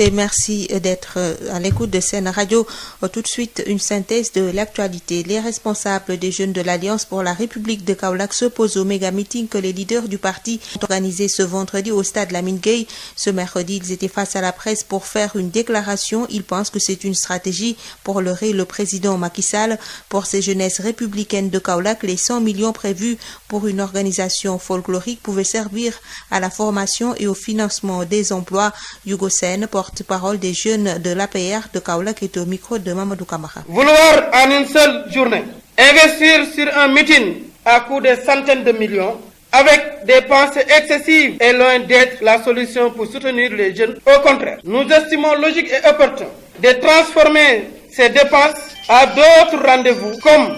Et merci d'être à l'écoute de Sen Radio. Tout de suite, une synthèse de l'actualité. Les responsables des jeunes de l'Alliance pour la République de Kaolack s'opposent au méga-meeting que les leaders du parti ont organisé ce vendredi au stade Lamine Gueye. Ce mercredi, ils étaient face à la presse pour faire une déclaration. Ils pensent que c'est une stratégie pour leurrer le président Macky Sall. Pour ces jeunesses républicaines de Kaolack, les 100 millions prévus pour une organisation folklorique pouvaient servir à la formation et au financement des emplois. Hugo Sène, porte-parole des jeunes de l'APR de Kaolack, est au micro de Mamadou Kamara. Vouloir en une seule journée investir sur un meeting à coût de centaines de millions avec des pensées excessives est loin d'être la solution pour soutenir les jeunes. Au contraire, nous estimons logique et opportun de transformer ces dépenses à d'autres rendez-vous, comme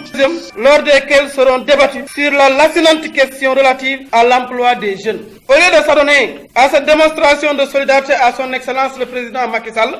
lors desquels seront débattus sur la lancinante question relative à l'emploi des jeunes. Au lieu de s'adonner à cette démonstration de solidarité à son Excellence le Président Macky Sall,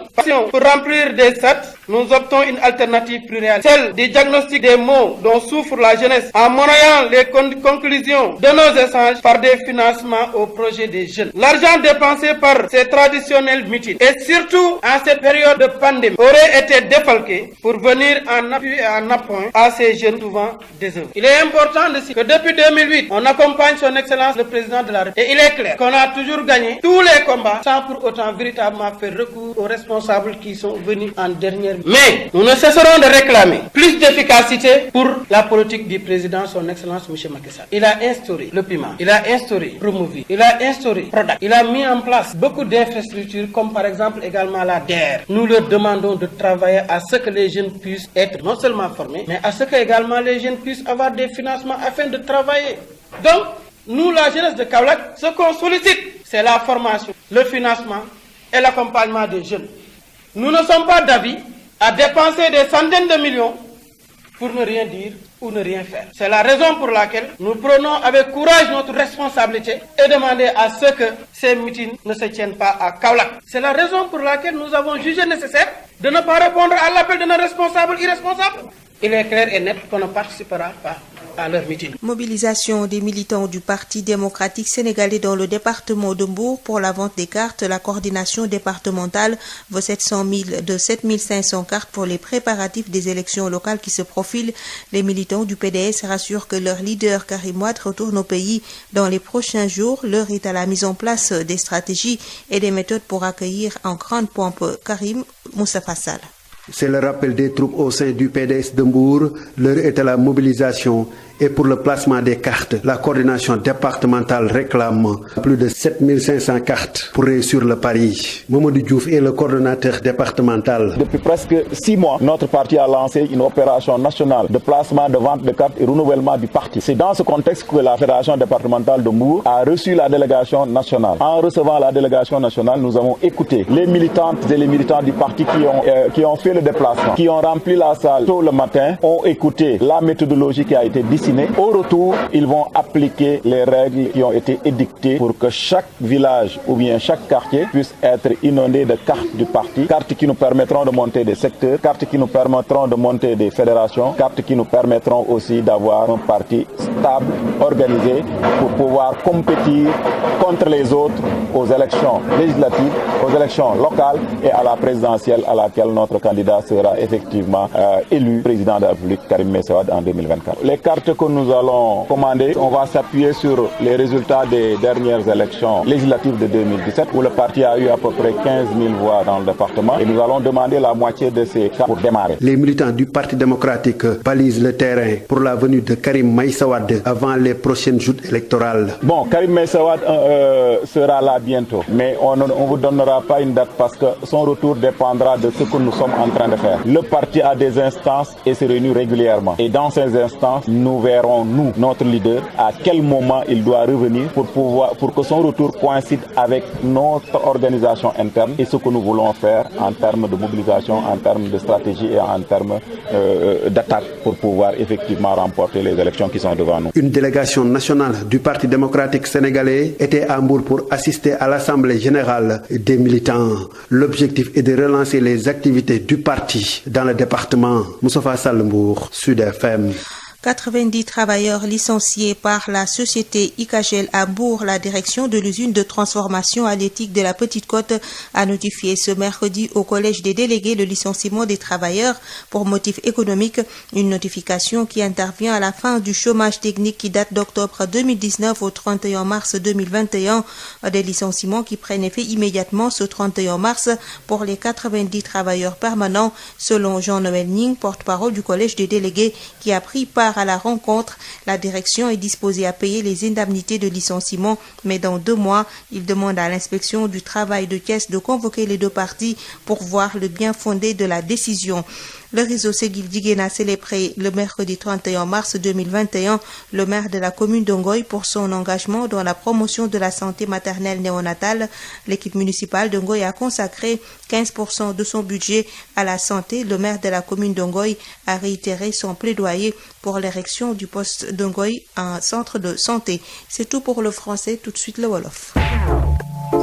pour remplir des stats, nous optons une alternative plus réelle, celle du diagnostic des maux dont souffre la jeunesse, en monnayant les conclusions de nos échanges par des financements aux projets des jeunes. L'argent dépensé par ces traditionnels meetings, et surtout en cette période de pandémie, aurait été défalqué pour venir en appui et en appoint à ces jeunes souvent désœuvrés. Il est important de dire que depuis 2008, on accompagne son Excellence le Président de la République. Et il est clair qu'on a toujours gagné tous les combats sans pour autant véritablement faire recours aux responsables qui sont venus en dernière minute. Mais nous ne cesserons de réclamer plus d'efficacité pour la politique du Président, son Excellence M. Macky Sall. Il a instauré le paiement, il a instauré Promovi, il a instauré Prodac, il a mis en place beaucoup d'infrastructures comme par exemple également la DER. Nous leur demandons de travailler à ce que les jeunes puissent être non seulement formés, mais à ce que également les jeunes puissent avoir des financements afin de travailler. Donc, nous, la jeunesse de Kaolack, ce qu'on sollicite, c'est la formation, le financement et l'accompagnement des jeunes. Nous ne sommes pas d'avis à dépenser des centaines de millions pour ne rien dire ou ne rien faire. C'est la raison pour laquelle nous prenons avec courage notre responsabilité et demander à ce que ces meetings ne se tiennent pas à Kaolack. C'est la raison pour laquelle nous avons jugé nécessaire de ne pas répondre à l'appel de nos responsables irresponsables. Il est clair et net qu'on ne participera pas à leur meeting. Mobilisation des militants du Parti démocratique sénégalais dans le département de Mbour pour la vente des cartes. La coordination départementale vaut 700 000 de 7 500 cartes pour les préparatifs des élections locales qui se profilent. Les militants du PDS rassurent que leur leader Karim Wade retourne au pays dans les prochains jours. L'heure est à la mise en place des stratégies et des méthodes pour accueillir en grande pompe Karim Moustapha Sall. C'est le rappel des troupes au sein du PDS de Mbour. L'heure est à la mobilisation et pour le placement des cartes. La coordination départementale réclame plus de 7 500 cartes pour réussir le pari. Mamadou Diouf est le coordonnateur départemental. Depuis presque 6 mois, notre parti a lancé une opération nationale de placement, de vente de cartes et renouvellement du parti. C'est dans ce contexte que la fédération départementale de Mbour a reçu la délégation nationale. En recevant la délégation nationale, nous avons écouté les militantes et les militants du parti qui ont fait le déplacement, qui ont rempli la salle tôt le matin, ont écouté la méthodologie qui a été dessinée. Au retour, ils vont appliquer les règles qui ont été édictées pour que chaque village ou bien chaque quartier puisse être inondé de cartes du parti, cartes qui nous permettront de monter des secteurs, cartes qui nous permettront de monter des fédérations, cartes qui nous permettront aussi d'avoir un parti stable, organisé, pour pouvoir compétir contre les autres aux élections législatives, aux élections locales et à la présidentielle à laquelle notre candidat sera effectivement élu président de la République, Karim Meïssa Wade, en 2024. Les cartes que nous allons commander, on va s'appuyer sur les résultats des dernières élections législatives de 2017 où le parti a eu à peu près 15 000 voix dans le département et nous allons demander la moitié de ces cartes pour démarrer. Les militants du Parti démocratique balisent le terrain pour la venue de Karim Meïssa Wade avant les prochaines joutes électorales. Bon, Karim Meïssa Wade sera là bientôt, mais on ne vous donnera pas une date parce que son retour dépendra de ce que nous sommes en train de faire. Le parti a des instances et se réunit régulièrement et dans ces instances, nous verrons, nous, notre leader, à quel moment il doit revenir pour que son retour coïncide avec notre organisation interne et ce que nous voulons faire en termes de mobilisation, en termes de stratégie et en termes d'attaque pour pouvoir effectivement remporter les élections qui sont devant nous. Une délégation nationale du Parti démocratique sénégalais était à Mbour pour assister à l'Assemblée générale des militants. L'objectif est de relancer les activités du parti dans le département. Moustapha Sall, Mbour, Sud FM. 90 travailleurs licenciés par la société Icagel à Mbour. La direction de l'usine de transformation halieutique de la Petite Côte a notifié ce mercredi au collège des délégués le licenciement des travailleurs pour motif économique. Une notification qui intervient à la fin du chômage technique qui date d'octobre 2019 au 31 mars 2021. Des licenciements qui prennent effet immédiatement ce 31 mars pour les 90 travailleurs permanents, selon Jean-Noël Ning, porte-parole du collège des délégués, qui a pris part à la rencontre. La direction est disposée à payer les indemnités de licenciement, mais dans 2 mois, il demande à l'inspection du travail de Thiès de convoquer les 2 parties pour voir le bien fondé de la décision. Le réseau Seguil Jigéen a célébré le mercredi 31 mars 2021 le maire de la commune de Ngoy pour son engagement dans la promotion de la santé maternelle néonatale. L'équipe municipale de Ngoy a consacré 15% de son budget à la santé. Le maire de la commune de Ngoy a réitéré son plaidoyer pour l'érection du poste de Ngoy en centre de santé. C'est tout pour le français. Tout de suite le wolof.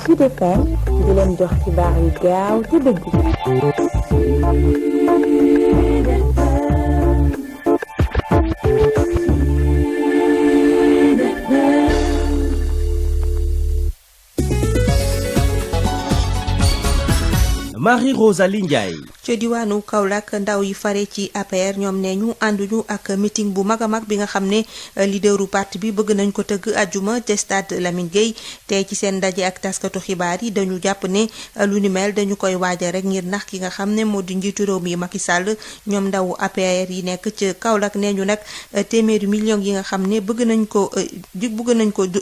Sud FM di leen jox xibaar yu gaaw te dëggu. Marie-Rosalie Ndiaye. ci diwaanu Kaolack ndaw yi fare ci APR ñoom ne ñu ànduñu ak meeting bu mag a mag bi nga xam ne leaderu parti bi bëgg nañ ko tëgg àjjuma te stade Lamine Gueye tey ci seen ndaje ak taskatu xibaar yi dañu jàpp ne lu ni mel dañu koy waaja rek ngir nax ki nga xam ne moo di njiitu réew mi Macky Sall. ñoom ndaw APR yi nekk ci Kaolack nee ñu nag téeméeri millions yi nga xam ne bëgg nañ ko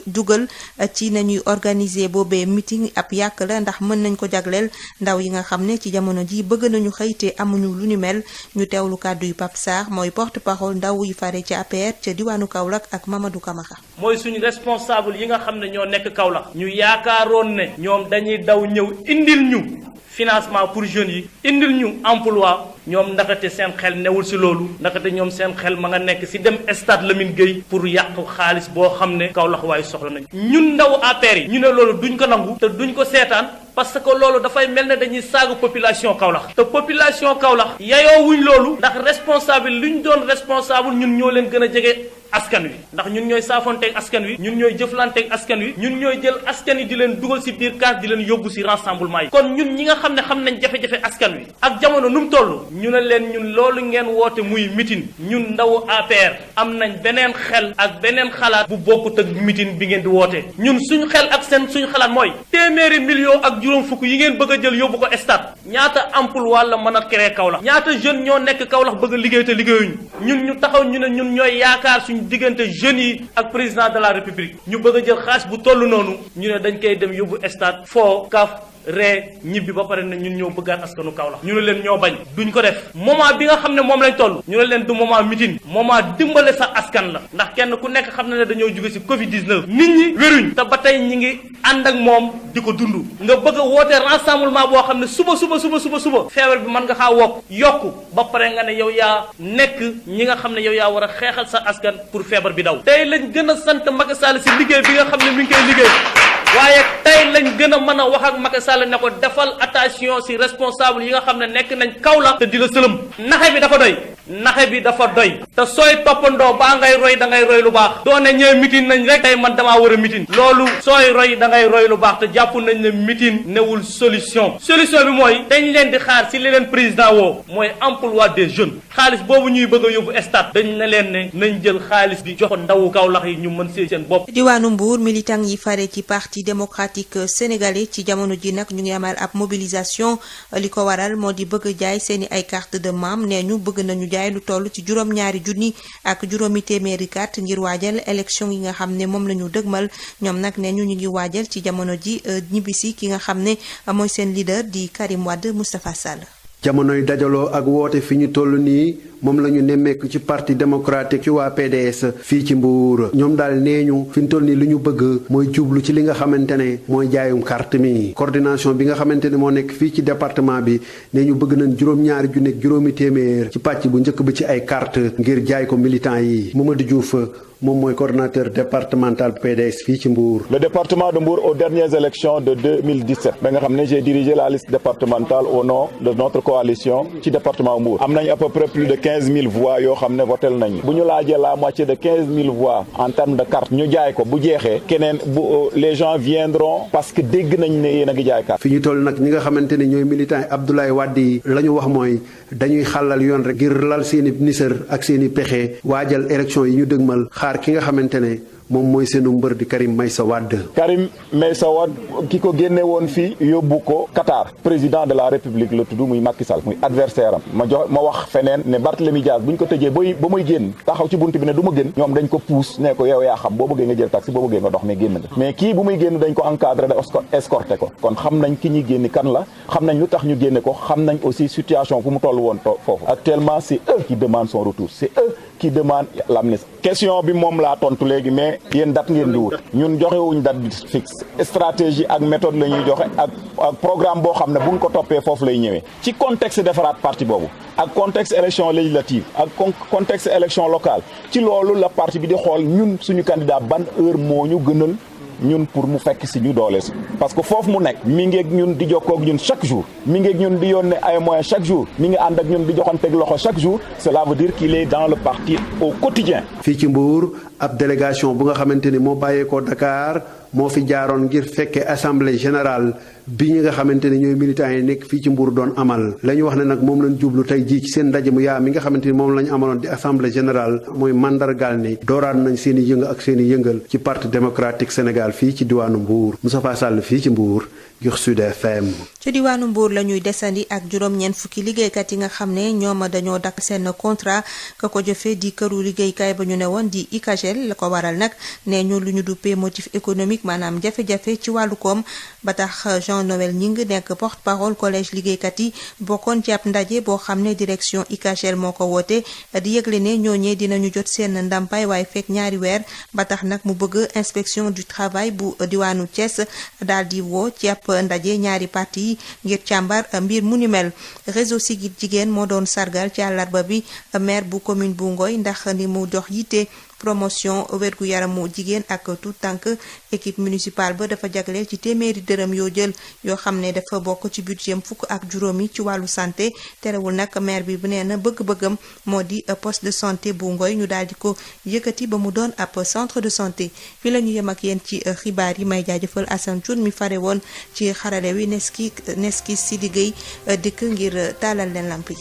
dugal ci nañuy organiser boobee meeting ab yàq la ndax mën nañ ko jagleel ndaw yi nga xam ne ci jamono ji bëgg nañu xëy te amuñu lu ni mel. ñu teewlu kàddu yu Pape Sarr mooy porte-parole ndaw yi fare ci APR ca diwaanu Kaolack ak Mamadou Camara. mooy suñu responsable yi nga xam ne ñoo nekk Kaolack. ñu yaakaaroon ne ñoom dañuy daw ñëw indil ñu financement pour jeunes yi indil ñu emploi. ñoom ndaxate seen xel newul si loolu ndaxate ñoom seen xel ma nga nekk si dem stade Lamine Gueye pour yàq xaalis boo xam ne Kaolack waaye soxla nañ ñun ndaw APR yi ñu ne loolu duñ ko nangu te duñ ko seetaan parce que loolu dafay mel ne dañuy saagu population Kaolack te population Kaolack yayoo wuñ loolu ndax responsable li ñu doon responsable ñun ñoo leen gën a jege askan wi ndax ñun ñooy saafonteeg askan wi ñun ñooy jëflanteeg askan wi ñun ñooy jël askan wi di leen dugal si biir kaas di leen yóbbu si rassemblement yi kon ñun ñi nga xam ne xam nañ jafe-jafe askan wi ak jamono nu mu toll ñu ne leen ñun loolu ngeen woote muy mitin ñun ndawu APR am nañ beneen xel ak beneen xalaat bu bokkut ak mitin bi ngeen di woote ñun suñu xel ak suñu xalaat mooy téeméeri million ak juróom fukk yi ngeen bëgg a jël yóbbu ko stade ñaata emploi la mën a créer Kaolack ñaata jeune ñoo nekk Kaolack bëgg a liggéey te liggéeyuñu ñun ñu taxaw ñu ne ñun ñooy yaakaar suñu diggante jeunes yi ak président de la république ñu bëgg a jël xaalis bu toll noonu ñu ne dañ koy dem yóbbu stade foo kaf ree ñibbi ba pare ne ñun ñoo bëggaat askanu Kaolack ñu ne leen ñoo bañ duñ ko def moment bi nga xam ne moom lañ toll ñu ne leen du moment meeting moment dimbale sa askan la ndax kenn ku nekk xam na ne dañoo jóge ci Covid 19 nit ñi wéruñ te ba tey ñi ngi ànd ak moom di ko dund nga bëgg a woote rassemblement boo xam ne suba feebar bi mën nga xaa wokk yokku ba pare nga ne yow yaa nekk ñi nga xam ne yow yaa war a xeexal sa askan pour feebar bi daw tey lañ gën a sant Macky Sall ci liggéey bi nga xam ne mi ngi koy liggéey waaye tey lañ gën a mën a wax ak Macky Sall ne ko defal attention ci responsable yi nga xam ne nekk nañ Kaolack te di la sëlëm naxe bi dafa doy te sooy toppandoo baa ngay roy da ngay roy lu baax doone ñëw mitin nañ rek tey man damaa war a mitin loolu sooy roy da ngay roy lu baax te jàpp nañ ne mitin newul solution bi mooy dañ leen di xaar ci li leen président woo mooy emploi des jeunes xaalis boobu ñuy bëgg a yóbbu stade dañ ne leen ne nañ jël xaalis bi jox ndawu Kaolack yi ñu mën see seen bopp. diwaanu Mbour militant yi fare ci parti démocratique sénégalais ci jamono ji nag ñu ngi amal ab mobilisation li ko waral moo di bëgg jaay seeni ay carte de membre nee ñu bëgg nañu jaay lu toll ci juróom-ñaari junni ak juróomi téeméeri carte ngir waajal élection yi nga xam ne moom la ñu dëgmal ñoom nag nee ñu ngi waajal ci jamono ji ñibbisi ki nga xam ne mooy seen leader di Karim Wade Moustapha Sall. jamonoy dajaloo ak woote fi ñu toll nii moom la ñu nemmeeku ci parti démocratique ci waa PDS fii ci Mbour ñoom daal nee ñu fi ñu toll nii li ñu bëgg mooy jublu ci li nga xamante ne mooy jaayum carte mi coordination bi nga xamante ne moo nekk fii ci département bi nee ñu bëgg nañ juróom-ñaari junni ak juróomi téeméer ci pàcc bu njëkk bi ci ay carte ngir jaay ko militant yi Mamadou Diouf moom mooy coordonnateur départemental PDS fii ci Mbour. Le département de Mbour aux dernières élections de 2017 ba nga xam ne j'ai dirigé la liste départementale au nom de notre coalition ci département Mbour am nañ à peu près plus de 15 000 voix yoo xam ne votel nañu bu ñu laajee la moitié de 15 000 voix en termes de carte ñu jaay ko bu jeexee keneen les gens viendront parce que dégg nañ ne yéen a ngi jaay carte. fi ñu toll nag ñi nga xamante ne ñooy militants yi Abdoulaye Wade yi la ñu wax mooy dañuy xàllal yoon rek ngir lal seeni nisër ak seeni pexe waajal élection yi ñu dëgmal xaar ki nga xamante ne moom mooy seenu mbër di Karim Meïssa Wade. Karim Meïssa Wade ki ko génne woon fii yóbbu ko Qatar président de la République la tudd muy Macky Sall muy adversaire am ma wax feneen ne Barthélémy Dias bu ñu ko tëjee ba muy génn taxaw ci bunt bi ne du ma génn ñoom dañ ko pousse ne ko yow yaa xam boo bëggee nga jël taxi boo bëggee nga dox mais génn nga mais kii bu muy génn dañ ko encadré de escorté ko kon xam nañ ki ñuy génni kan la xam nañ lu tax ñu génne ko xam nañ aussi situation fu mu toll woon foofu actuellement c'est eux qui demandent son retour c'est eux qui demande l'amnistie. Question bi moom laa tontu léegi mais yéen date ngeen di wut ñun joxewuñ date bi fixe stratégie ak méthode la ñuy joxe ak programme boo xam ne buñ ko toppee foofu lay ñëwee ci contexte defaraat parti boobu ak contexte élection législative ak contexte élection locale ci loolu la parti bi di xool ñun suñu candidat ban heure moo ñu gënal ñun pour mu fekk si ñu doole si parce que foofu mu nekk mi ngi ak ñun di jokkoo ak ñun chaque jour mi ngi ak ñun di yónnee ay moyens chaque jour mi ngi ànd ak ñun di joxanteeg loxo chaque jour cela veut dire qu'il est dans le parti au quotidien. fii ci Mbour ab délégation bu nga xamante ni moo bàyyeekoo Dakar moo fi jaaroon ngir fekkee assemblée générale bi ñi nga xamante ne ñooy militants yi nekk fii ci Mbour doon amal la ñu wax ne nag moom lañ jublu tey jii ci seen ndaje mu yaa mi nga xamante ni moom la ñu amaloon di assemblée générale mooy mandargaal ni dooraat nañ seen i yënga ak seen i yëngal ci parti démocratique Sénégal fii ci diwaanu Mbour Moustapha Sall fii ci Mbour ngir Sud FM. ci diwaanu Mbour la ñuy desandi ak juróom-ñeent fukki liggéeykat yi nga xam ne ñoom dañoo dakk seen contrat ka ko jëfee di këru liggéeykaay ba ñu ne woon di ICAGEL la ko waral nag nee ñu lu ñu duppee motif économique maanaam jafe-jafe ci wàllu koom ba tax Jean Noël Gningue nekk porte-parole collège liggéeykat yi bokkoon ci ab ndaje boo xam ne direction ICAGEL moo ko woote di yëgle ne ñooñee dinañu jot seen ndàmpaay waaye fekk ñaari weer ba tax nag mu bëgg inspection du travail bu diwaanu Thiès daal di woo ci ab ndaje ñaari parti yi ngir càmbar mbir mu ni mel réseau Siggil Jigéen moo doon sargal ci àllarba bi maire bu commune bu Ngoy ndax ni mu dox yitte promotion wérgu yaramu jigéen ak tout tànk équipe municipale ba dafa jagleel ci téeméeri dërëm yoo jël yoo xam ne dafa bokk ci budget fukk ak juróomi ci wàllu santé terewul nag maire bi bu nee na bëgg-bëggam moo di poste de santé bu Ngoy ñu daal di ko yëkkati ba mu doon ab centre de santé fi la ñu yem ak yéen ci xibaar yi may jaajëfal Assane Thioune mi fare woon ci xarale wi neski si liggéey dikk ngir taalal leen lamp yi